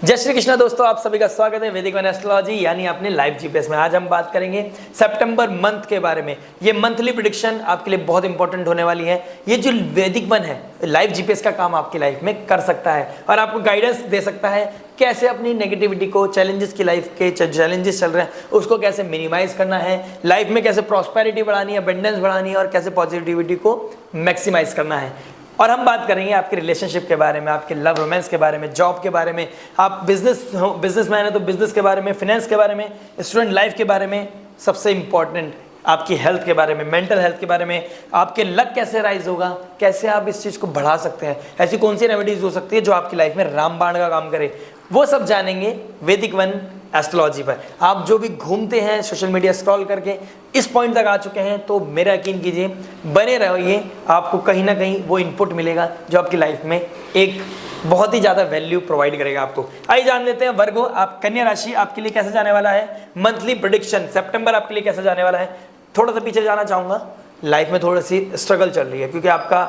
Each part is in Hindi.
जय श्री कृष्ण दोस्तों, आप सभी का स्वागत है वैदिक वन एस्ट्रोलॉजी यानी अपने लाइव जीपीएस में। आज हम बात करेंगे सितंबर मंथ के बारे में। ये मंथली प्रेडिक्शन आपके लिए बहुत इंपॉर्टेंट होने वाली है। ये जो वैदिक वन है लाइव जीपीएस का काम आपकी लाइफ में कर सकता है और आपको गाइडेंस दे सकता है कैसे अपनी नेगेटिविटी को, चैलेंजेस की लाइफ के चैलेंजेस चल रहे हैं उसको कैसे मिनिमाइज करना है, लाइफ में कैसे प्रॉस्पेरिटी बढ़ानी है, अबंडेंस बढ़ानी है और कैसे पॉजिटिविटी को मैक्सिमाइज करना है। और हम बात करेंगे आपके रिलेशनशिप के बारे में, आपके लव रोमांस के बारे में, जॉब के बारे में, आप बिजनेसमैन है तो बिजनेस के बारे में, फिनेंस के बारे में, स्टूडेंट लाइफ के बारे में, सबसे इंपॉर्टेंट आपकी हेल्थ के बारे में, मेंटल हेल्थ के बारे में, आपके लक कैसे राइज होगा, कैसे आप इस चीज़ को बढ़ा सकते हैं, ऐसी कौन सी रेमेडीज हो सकती है जो आपकी लाइफ में रामबाण का काम करे, वो सब जानेंगे वैदिक वन एस्ट्रोलॉजी पर। आप जो भी घूमते हैं सोशल मीडिया स्क्रॉल करके इस पॉइंट तक आ चुके हैं तो मेरा यकीन कीजिए, बने रहिए, आपको कहीं ना कहीं वो इनपुट मिलेगा जो आपकी लाइफ में एक बहुत ही ज़्यादा वैल्यू प्रोवाइड करेगा आपको। आइए जान लेते हैं वर्गो, आप कन्या राशि आपके लिए कैसे जाने वाला है, मंथली प्रेडिक्शन सितंबर आपके लिए कैसे जाने वाला है। थोड़ा सा पीछे जाना चाहूँगा, लाइफ में थोड़ी सी स्ट्रगल चल रही है क्योंकि आपका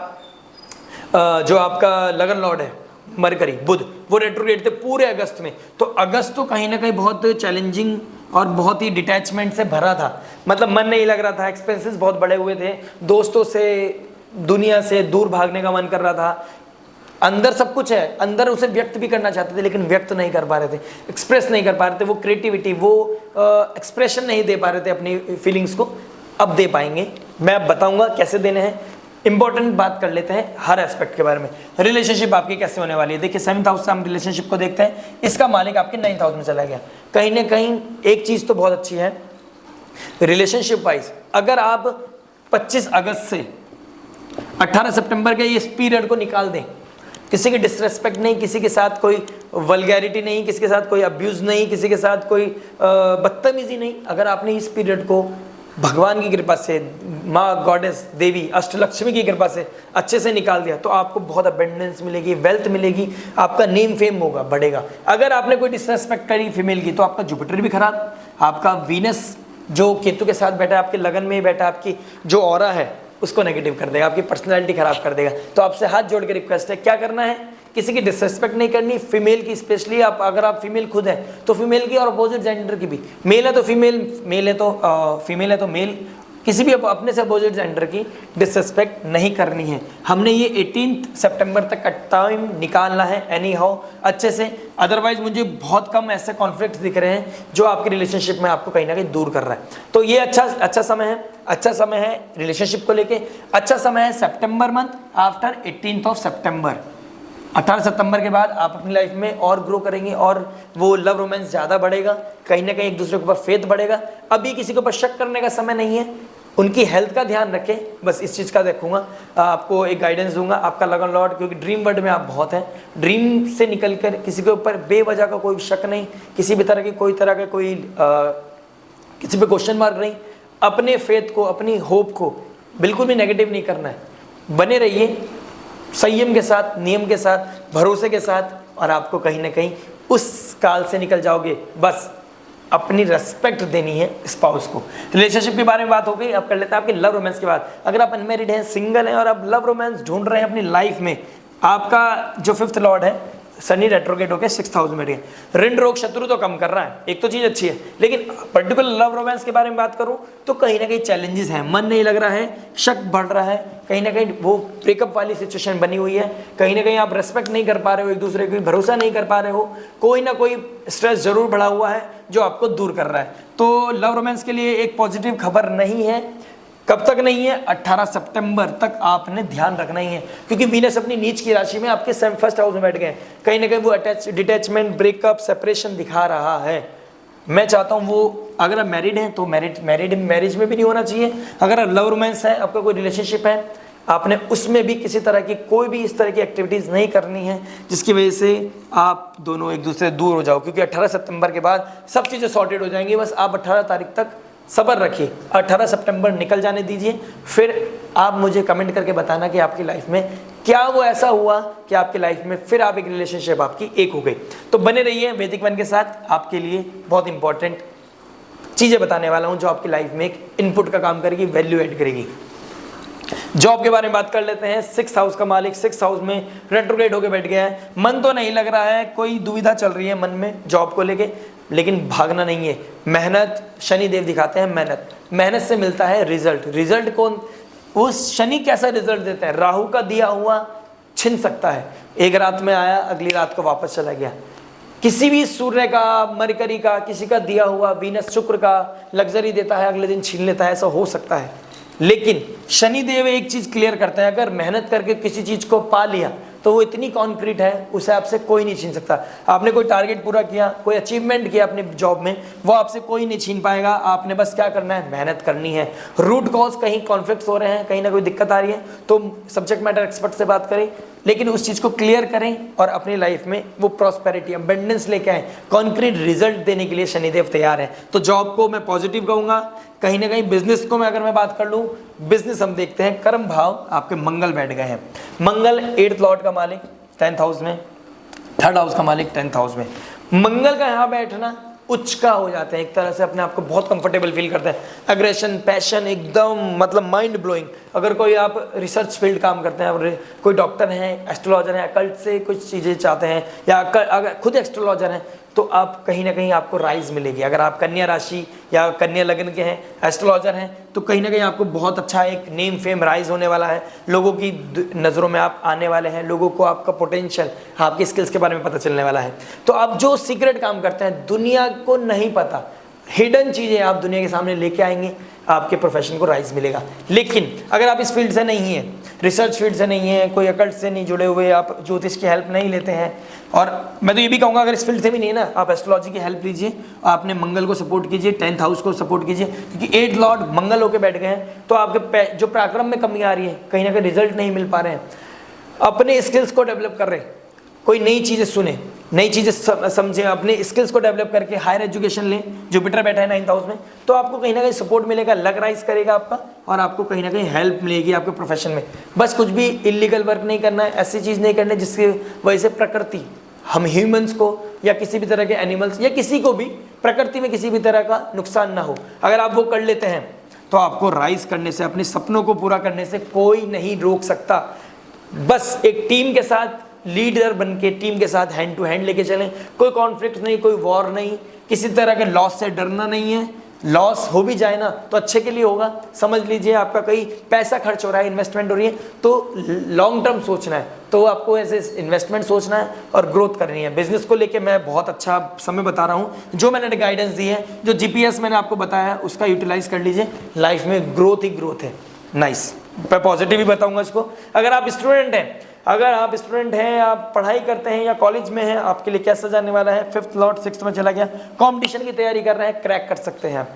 जो आपका लगन लॉर्ड है मरकरी बुध, वो रेट्रोग्रेड थे पूरे अगस्त में। तो अगस्त तो कहीं ना कहीं बहुत चैलेंजिंग और बहुत ही डिटैचमेंट से भरा था, मतलब मन नहीं लग रहा था, एक्सपेंसेस बहुत बड़े हुए थे, दोस्तों से, दुनिया से दूर भागने का मन कर रहा था। अंदर सब कुछ है, अंदर उसे व्यक्त भी करना चाहते थे लेकिन व्यक्त नहीं कर पा रहे थे, एक्सप्रेस नहीं कर पा रहे थे, वो क्रिएटिविटी, वो एक्सप्रेशन नहीं दे पा रहे थे अपनी फीलिंग्स को। अब दे पाएंगे, मैं अब बताऊंगा कैसे देने हैं। इंपॉर्टेंट बात कर लेते हैं हर एस्पेक्ट के बारे में। रिलेशनशिप आपकी कैसे होने वाली है, देखिए 7th हाउस से हम रिलेशनशिप को देखते हैं, इसका मालिक आपके 9th हाउस में चला गया। कहीं ना कहीं एक चीज़ तो बहुत अच्छी है रिलेशनशिप वाइज, अगर आप 25 अगस्त से 18 सितंबर के इस पीरियड को निकाल दें, किसी की डिसरेस्पेक्ट नहीं, किसी के साथ कोई वल्गैरिटी नहीं, किसी के साथ कोई अब्यूज़ नहीं, किसी के साथ कोई बदतमीजी नहीं, अगर आपने इस पीरियड को भगवान की कृपा से, माँ गॉडेस देवी अष्टलक्ष्मी की कृपा से अच्छे से निकाल दिया तो आपको बहुत अबंडेंस मिलेगी, वेल्थ मिलेगी, आपका नेम फेम होगा, बढ़ेगा। अगर आपने कोई डिसरेस्पेक्ट करी फीमेल की तो आपका जुपिटर भी खराब, आपका वीनस जो केतु के साथ बैठा है, आपके लगन में ही बैठा, आपकी जो ऑरा है उसको नेगेटिव कर देगा, आपकी पर्सनैलिटी खराब कर देगा। तो आपसे हाथ जोड़ के रिक्वेस्ट है, क्या करना है, किसी की डिसरेस्पेक्ट नहीं करनी, फीमेल की स्पेशली। आप अगर आप फीमेल खुद है तो फीमेल की और अपोजिट जेंडर की भी, मेल है तो फीमेल, मेल है तो फीमेल है तो मेल, किसी भी अपने से अपोजिट जेंडर की डिसरेस्पेक्ट नहीं करनी है। हमने ये 18 सितंबर तक का टाइम निकालना है एनी हाउ अच्छे से, अदरवाइज मुझे बहुत कम ऐसे कॉन्फ्लिक्ट दिख रहे हैं जो आपके रिलेशनशिप में आपको कहीं ना कहीं दूर कर रहा है। तो ये अच्छा समय है, अच्छा समय है रिलेशनशिप को लेके, अच्छा समय है सितंबर मंथ आफ्टर 18th ऑफ सितंबर। 18 सितंबर के बाद आप अपनी लाइफ में और ग्रो करेंगे और वो लव रोमांस ज़्यादा बढ़ेगा, कहीं ना कहीं एक दूसरे के ऊपर फेथ बढ़ेगा। अभी किसी के ऊपर शक करने का समय नहीं है, उनकी हेल्थ का ध्यान रखें, बस इस चीज़ का देखूंगा, आपको एक गाइडेंस दूंगा। आपका लगन लॉर्ड, क्योंकि ड्रीम वर्ल्ड में आप बहुत हैं, ड्रीम से निकल कर किसी के ऊपर बेवजह का कोई शक नहीं, किसी भी तरह की कोई किसी पे क्वेश्चन मार्क नहीं, अपने फेथ को, अपनी होप को बिल्कुल भी नेगेटिव नहीं करना है। बने रहिए संयम के साथ, नियम के साथ, भरोसे के साथ, और आपको कहीं ना कहीं उस काल से निकल जाओगे। बस अपनी रेस्पेक्ट देनी है स्पाउस को। रिलेशनशिप के बारे में बात हो गई, अब कर लेते हैं आपके लव रोमांस की बात। अगर आप अनमैरिड हैं, सिंगल हैं और आप लव रोमांस ढूंढ रहे हैं अपनी लाइफ में, आपका जो 5th लॉर्ड है शनि रेट्रोगेट होकर 6th हाउस में गया, ऋण रोग शत्रु तो कम कर रहा है, एक तो चीज़ अच्छी है, लेकिन पर्टिकुलर लव रोमांस के बारे में बात करूं तो कहीं ना कहीं चैलेंजेस हैं, मन नहीं लग रहा है, शक बढ़ रहा है, कहीं ना कहीं वो ब्रेकअप वाली सिचुएशन बनी हुई है, कहीं ना कहीं आप रेस्पेक्ट नहीं कर पा रहे हो, एक दूसरे को भरोसा नहीं कर पा रहे हो, कोई ना कोई स्ट्रेस जरूर बढ़ा हुआ है जो आपको दूर कर रहा है। तो लव रोमांस के लिए एक पॉजिटिव खबर नहीं है, कब तक नहीं है, 18 सितंबर तक आपने ध्यान रखना ही है, क्योंकि वीनस अपनी नीच की राशि में आपके 1st हाउस में बैठ गए, कहीं ना कहीं वो डिटैचमेंट, ब्रेकअप, सेपरेशन दिखा रहा है। मैं चाहता हूँ वो, अगर आप मैरिड हैं तो मैरिज में भी नहीं होना चाहिए, अगर आप लव रोमांस है, आपका कोई रिलेशनशिप है, आपने उसमें भी किसी तरह की कोई भी इस तरह की एक्टिविटीज़ नहीं करनी है जिसकी वजह से आप दोनों एक दूसरे से दूर हो जाओ, क्योंकि 18 सितंबर के बाद सब चीज़ें सॉर्टेड हो जाएंगी। बस आप 18 तारीख तक सब्र रखिए, 18 सितंबर निकल जाने दीजिए, फिर आप मुझे कमेंट करके बताना कि आपकी लाइफ में क्या वो ऐसा हुआ कि आपकी लाइफ में फिर आप एक रिलेशनशिप आपकी एक हो गई। तो बने रहिए वैदिक वन के साथ, आपके लिए बहुत इंपॉर्टेंट चीज़ें बताने वाला हूँ जो आपकी लाइफ में एक इनपुट का काम करेगी, वैल्यू ऐड करेगी। जॉब के बारे में बात कर लेते हैं। 6th हाउस का मालिक 6th हाउस में रेट्रोग्रेड होकर बैठ गया है। मन तो नहीं लग रहा है, कोई दुविधा चल रही है मन में जॉब को लेके, लेकिन भागना नहीं है। मेहनत शनि देव दिखाते हैं, मेहनत से मिलता है रिजल्ट। रिजल्ट कौन, वो शनि कैसा रिजल्ट देते हैं? राहु का दिया हुआ छिन सकता है, एक रात में आया अगली रात को वापस चला गया। किसी भी सूर्य का, मरकरी का, किसी का दिया हुआ, वीनस शुक्र का लग्जरी देता है, अगले दिन छीन लेता है, ऐसा हो सकता है। लेकिन शनि देव एक चीज क्लियर करते हैं, अगर मेहनत करके किसी चीज को पा लिया तो वो इतनी कॉन्क्रीट है, उसे आपसे कोई नहीं छीन सकता। आपने कोई टारगेट पूरा किया, कोई अचीवमेंट किया अपने जॉब में, वो आपसे कोई नहीं छीन पाएगा। आपने बस क्या करना है, मेहनत करनी है। रूट कॉज, कहीं कॉन्फ्लिक्ट हो रहे हैं, कहीं ना कोई दिक्कत आ रही है, तो सब्जेक्ट मैटर एक्सपर्ट से बात करें, लेकिन उस चीज़ को क्लियर करें और अपनी लाइफ में वो प्रॉस्पेरिटी, अबंडेंस लेके आए। कॉन्क्रीट रिजल्ट देने के लिए शनिदेव तैयार है। तो जॉब को मैं पॉजिटिव कहूँगा। कहीं ना कहीं बिजनेस को मैं अगर मैं बात कर लूँ, बिजनेस हम देखते हैं कर्म भाव आपके मंगल बैठ गए हैं। मंगल 8th लॉर्ड का मालिक 10th हाउस में, 3rd हाउस का मालिक 10th हाउस में। मंगल का यहाँ बैठना उच्च का हो जाते हैं, एक तरह से अपने आप को बहुत कंफर्टेबल फील करते हैं। अग्रेशन, पैशन, एकदम मतलब माइंड ब्लोइंग। अगर कोई आप रिसर्च फील्ड काम करते हैं और कोई डॉक्टर हैं, एस्ट्रोलॉजर हैं, अकल्ट से कुछ चीज़ें चाहते हैं, या अगर खुद एस्ट्रोलॉजर हैं, तो आप कहीं ना कहीं आपको राइज मिलेगी। अगर आप कन्या राशि या कन्या लग्न के हैं, एस्ट्रोलॉजर हैं, तो कहीं ना कहीं आपको बहुत अच्छा एक नेम फेम राइज होने वाला है। लोगों की नज़रों में आप आने वाले हैं, लोगों को आपका पोटेंशियल, आपकी स्किल्स के बारे में पता चलने वाला है। तो आप जो सीक्रेट काम करते हैं, दुनिया को नहीं पता, हिडन चीज़ें आप दुनिया के सामने लेके आएंगे, आपके प्रोफेशन को राइज मिलेगा। लेकिन अगर आप इस फील्ड से नहीं हैं, रिसर्च फील्ड से नहीं है, कोई अकल्ट से नहीं जुड़े हुए, आप ज्योतिष की हेल्प नहीं लेते हैं, और मैं तो ये भी कहूँगा अगर इस फील्ड से भी नहीं है ना, आप एस्ट्रोलॉजी की हेल्प लीजिए, आपने मंगल को सपोर्ट कीजिए, 10th हाउस को सपोर्ट कीजिए, क्योंकि 8th लॉर्ड मंगल होकर बैठ गए हैं। तो आपके जो पराक्रम में कमी आ रही है, कहीं ना कहीं रिजल्ट नहीं मिल पा रहे हैं, अपने स्किल्स को डेवलप कर रहे हैं, कोई नई चीज़ें सुने, नई चीज़ें समझें, अपने स्किल्स को डेवलप करके हायर एजुकेशन लें। जुपिटर बैठा है 9th हाउस में, तो आपको कहीं ना कहीं सपोर्ट मिलेगा, लक राइज करेगा आपका, और आपको कहीं ना कहीं हेल्प मिलेगी आपके प्रोफेशन में। बस कुछ भी इलीगल वर्क नहीं करना है, ऐसी चीज़ नहीं करनी जिसकी वजह से प्रकृति, हम ह्यूमंस को या किसी भी तरह के एनिमल्स या किसी को भी प्रकृति में किसी भी तरह का नुकसान ना हो। अगर आप वो कर लेते हैं तो आपको राइज करने से, अपने सपनों को पूरा करने से कोई नहीं रोक सकता। बस एक टीम के साथ लीडर बन के, टीम के साथ हैंड टू हैंड लेके चलें। कोई कॉन्फ्लिक्ट नहीं, कोई वॉर नहीं, किसी तरह के लॉस से डरना नहीं है। लॉस हो भी जाए ना तो अच्छे के लिए होगा। समझ लीजिए आपका कहीं पैसा खर्च हो रहा है, इन्वेस्टमेंट हो रही है, तो लॉन्ग टर्म सोचना है, तो आपको ऐसे इन्वेस्टमेंट सोचना है और ग्रोथ करनी है। बिजनेस को लेके मैं बहुत अच्छा समय बता रहा हूँ, जो मैंने गाइडेंस दी है, जो जीपीएस मैंने आपको बताया है, उसका यूटिलाइज कर लीजिए। लाइफ में ग्रोथ ही ग्रोथ है। नाइस, मैं पॉजिटिव ही बताऊंगा इसको। अगर आप स्टूडेंट हैं, आप पढ़ाई करते हैं या कॉलेज में हैं, आपके लिए कैसा जाने वाला है? 5th लॉर्ड 6th में चला गया। कंपटीशन की तैयारी कर रहे हैं, क्रैक कर सकते हैं आप,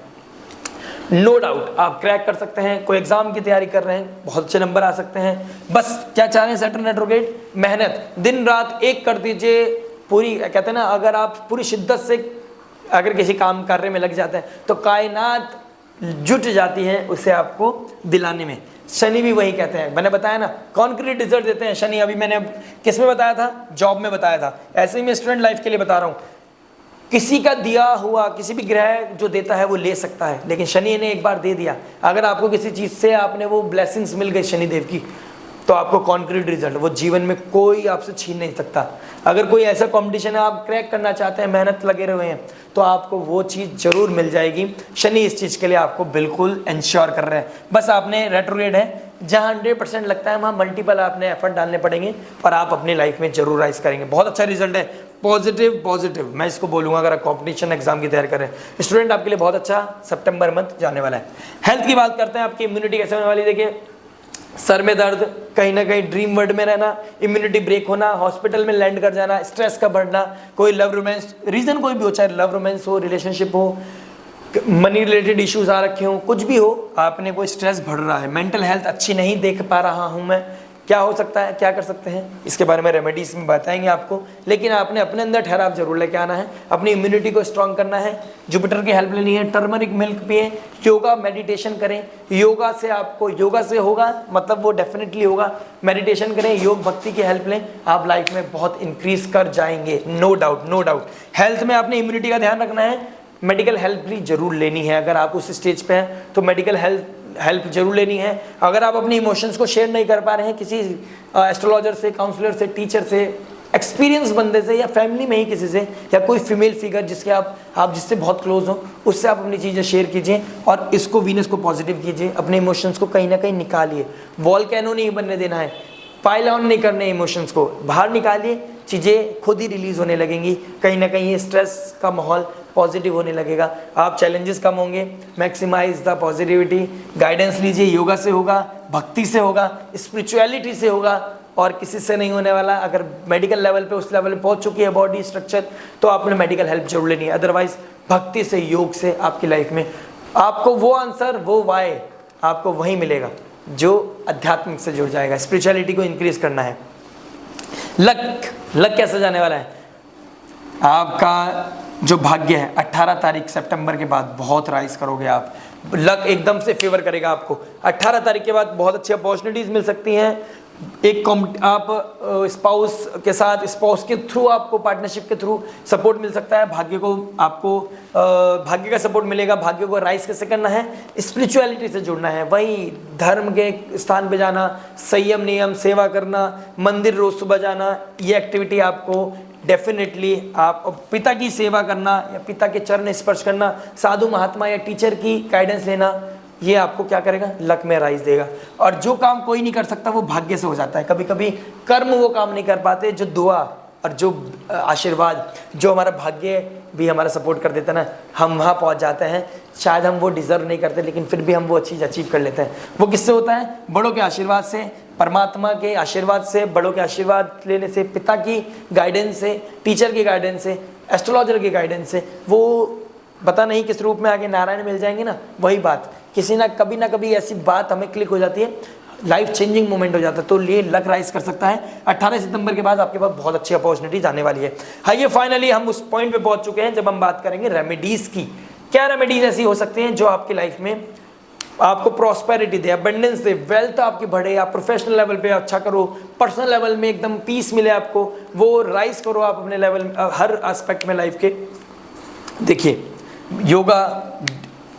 नो डाउट आप क्रैक कर सकते हैं। कोई एग्जाम की तैयारी कर रहे हैं, बहुत अच्छे नंबर आ सकते हैं। बस क्या चाह रहे हैं? सैटर्न रेट्रोग्रेड, मेहनत दिन रात एक कर दीजिए पूरी। कहते हैं ना, अगर आप पूरी शिद्दत से अगर किसी काम कार्य में लग जाते हैं तो कायनात जुट जाती है उसे आपको दिलाने में। शनि भी वही कहते हैं, मैंने बताया ना, कॉन्क्रीट रिजल्ट देते हैं शनि। अभी मैंने किस में बताया था? जॉब में बताया था। ऐसे ही मैं स्टूडेंट लाइफ के लिए बता रहा हूँ, किसी का दिया हुआ, किसी भी ग्रह जो देता है वो ले सकता है, लेकिन शनि ने एक बार दे दिया। अगर आपको किसी चीज़ से आपने वो ब्लेसिंग्स मिल गई शनिदेव की, तो आपको कॉन्क्रीट रिजल्ट, वो जीवन में कोई आपसे छीन नहीं सकता। अगर कोई ऐसा कंपटीशन है आप क्रैक करना चाहते हैं, मेहनत लगे हुए हैं, तो आपको वो चीज़ जरूर मिल जाएगी। शनि इस चीज़ के लिए आपको बिल्कुल इंश्योर कर रहे हैं। बस आपने रेट्रोग्रेड है, जहाँ 100% लगता है वहाँ मल्टीपल आपने एफर्ट डालने पड़ेंगे और आप अपनी लाइफ में जरूर राइज करेंगे। बहुत अच्छा रिजल्ट है, पॉजिटिव मैं इसको बोलूँगा। अगर आप कॉम्पिटिशन एग्जाम की तैयारी कर रहे हैं स्टूडेंट, आपके लिए बहुत अच्छा सितंबर मंथ जाने वाला है। हेल्थ की बात करते हैं, आपकी इम्यूनिटी कैसे होने वाली? देखिए, सर में दर्द, कहीं ना कहीं ड्रीम वर्ल्ड में रहना, इम्यूनिटी ब्रेक होना, हॉस्पिटल में लैंड कर जाना, स्ट्रेस का बढ़ना, कोई लव रोमांस, रीजन कोई भी हो, चाहे लव रोमांस हो, रिलेशनशिप हो, मनी रिलेटेड इश्यूज आ रखे हो, कुछ भी हो, आपने कोई स्ट्रेस बढ़ रहा है, मेंटल हेल्थ अच्छी नहीं देख पा रहा हूं मैं, क्या हो सकता है, क्या कर सकते हैं, इसके बारे में रेमेडीज में बताएंगे आपको। लेकिन आपने अपने अंदर ठहराव जरूर लेके आना है, अपनी इम्यूनिटी को स्ट्रांग करना है, जुपिटर की हेल्प लेनी है, टर्मरिक मिल्क पिए, योगा मेडिटेशन करें। योगा से आपको, योगा से होगा मतलब वो डेफिनेटली होगा, मेडिटेशन करें, योग भक्ति की हेल्प लें, आप लाइफ में बहुत इंक्रीज कर जाएंगे, नो डाउट। हेल्थ में आपने इम्यूनिटी का ध्यान रखना है, मेडिकल हेल्प भी जरूर लेनी है। अगर आप उस स्टेज पे हैं तो मेडिकल हेल्प हेल्प जरूर लेनी है। अगर आप अपनी इमोशंस को शेयर नहीं कर पा रहे हैं किसी एस्ट्रोलॉजर से, काउंसलर से, टीचर से, एक्सपीरियंस बंदे से, या फैमिली में ही किसी से, या कोई फीमेल फिगर जिसके आप जिससे बहुत क्लोज हो, उससे आप अपनी चीज़ें शेयर कीजिए और इसको, वीनस को पॉजिटिव कीजिए। अपने इमोशंस को कहीं ना कहीं निकालिए, वॉल्केनो नहीं बनने देना है, पाइल ऑन नहीं करने इमोशंस को, बाहर निकालिए, चीज़ें खुद ही रिलीज होने लगेंगी। कहीं ना कहीं ये स्ट्रेस का माहौल पॉजिटिव होने लगेगा, आप चैलेंजेस कम होंगे। मैक्सिमाइज द पॉजिटिविटी, गाइडेंस लीजिए, योगा से होगा, भक्ति से होगा, स्पिरिचुअलिटी से होगा और किसी से नहीं होने वाला। अगर मेडिकल लेवल पे उस लेवल पे पहुंच चुकी है बॉडी स्ट्रक्चर, तो आपने मेडिकल हेल्प जरूर लेनी है। अदरवाइज भक्ति से, योग से आपकी लाइफ में आपको वो आंसर, वो वाई आपको वहीं मिलेगा जो आध्यात्मिक से जुड़ जाएगा। स्पिरिचुअलिटी को इंक्रीज करना है। लक कैसे जाने वाला है? आपका जो भाग्य है 18 तारीख सितंबर के बाद बहुत राइज करोगे आप, लक एकदम से फेवर करेगा आपको। 18 तारीख के बाद बहुत अच्छी अपॉर्चुनिटीज मिल सकती हैं। आप स्पाउस के साथ, स्पाउस के थ्रू आपको पार्टनरशिप के थ्रू सपोर्ट मिल सकता है। भाग्य को आपको भाग्य का सपोर्ट मिलेगा। भाग्य को राइज कैसे करना है? स्पिरिचुअलिटी से जुड़ना है, वही धर्म के स्थान पे जाना, संयम नियम, सेवा करना, मंदिर रोज सुबह जाना, ये एक्टिविटी आपको डेफिनेटली, आप पिता की सेवा करना या पिता के चरण स्पर्श करना, साधु महात्मा या टीचर की गाइडेंस लेना, ये आपको क्या करेगा? लक में राइज देगा। और जो काम कोई नहीं कर सकता वो भाग्य से हो जाता है। कभी कभी कर्म वो काम नहीं कर पाते जो दुआ और जो आशीर्वाद, जो हमारा भाग्य भी हमारा सपोर्ट कर देता है ना, हम वहाँ पहुँच जाते हैं। शायद हम वो डिजर्व नहीं करते, लेकिन फिर भी हम वो चीज़ अचीव कर लेते हैं। वो किससे होता है? बड़ों के आशीर्वाद से, परमात्मा के आशीर्वाद से, बड़ों के आशीर्वाद लेने से, पिता की गाइडेंस से, टीचर की गाइडेंस से, एस्ट्रोलॉजर की गाइडेंस से। वो पता नहीं किस रूप में आगे नारायण मिल जाएंगे ना, वही बात किसी ना कभी ऐसी बात हमें क्लिक हो जाती है, लाइफ चेंजिंग मोमेंट हो जाता है। तो ये लक राइज कर सकता है। 18 सितंबर के बाद आपके पास बहुत अच्छी अपॉर्चुनिटी आने वाली है। हाँ, ये फाइनली हम उस पॉइंट पे पहुंच चुके हैं जब हम बात करेंगे रेमेडीज की। क्या रेमेडीज ऐसी हो सकती हैं जो आपकी लाइफ में आपको प्रॉस्पेरिटी दे, अबंडेंस दे, वेल्थ आपकी बढ़े, आप प्रोफेशनल लेवल पे अच्छा करो, पर्सनल लेवल में एकदम पीस मिले आपको, वो राइज करो आप अपने लेवल हर एस्पेक्ट में लाइफ के। देखिए,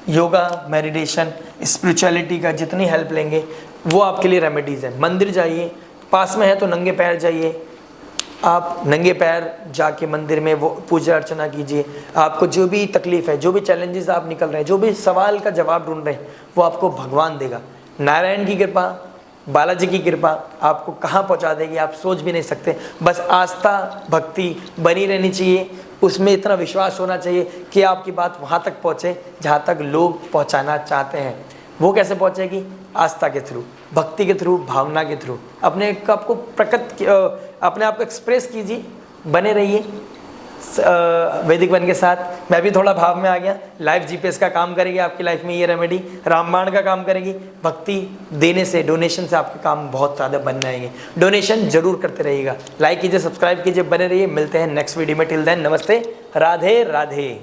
योगा, मेडिटेशन, स्पिरिचुअलिटी का जितनी हेल्प लेंगे वो आपके लिए रेमेडीज़ है। मंदिर जाइए, पास में है तो नंगे पैर जाइए, आप नंगे पैर जाके मंदिर में वो पूजा अर्चना कीजिए। आपको जो भी तकलीफ है, जो भी चैलेंजेस आप निकल रहे हैं, जो भी सवाल का जवाब ढूंढ रहे हैं, वो आपको भगवान देगा। नारायण की कृपा, बालाजी की कृपा आपको कहाँ पहुँचा देगी आप सोच भी नहीं सकते। बस आस्था, भक्ति बनी रहनी चाहिए, उसमें इतना विश्वास होना चाहिए कि आपकी बात वहाँ तक पहुँचे जहाँ तक लोग पहुँचाना चाहते हैं। वो कैसे पहुँचेगी? आस्था के थ्रू, भक्ति के थ्रू, भावना के थ्रू। अपने आप को अपने आप को एक्सप्रेस कीजिए, बने रहिए वैदिक वन के साथ। मैं भी थोड़ा भाव में आ गया। लाइव जीपीएस का काम करेगी आपकी लाइफ में ये रेमेडी, रामबाण का काम करेगी। भक्ति देने से, डोनेशन से आपके काम बहुत ज़्यादा बन जाएंगे। डोनेशन जरूर करते रहिएगा, लाइक कीजिए, सब्सक्राइब कीजिए, बने रहिए। मिलते हैं नेक्स्ट वीडियो में। टिल देन, नमस्ते, राधे राधे।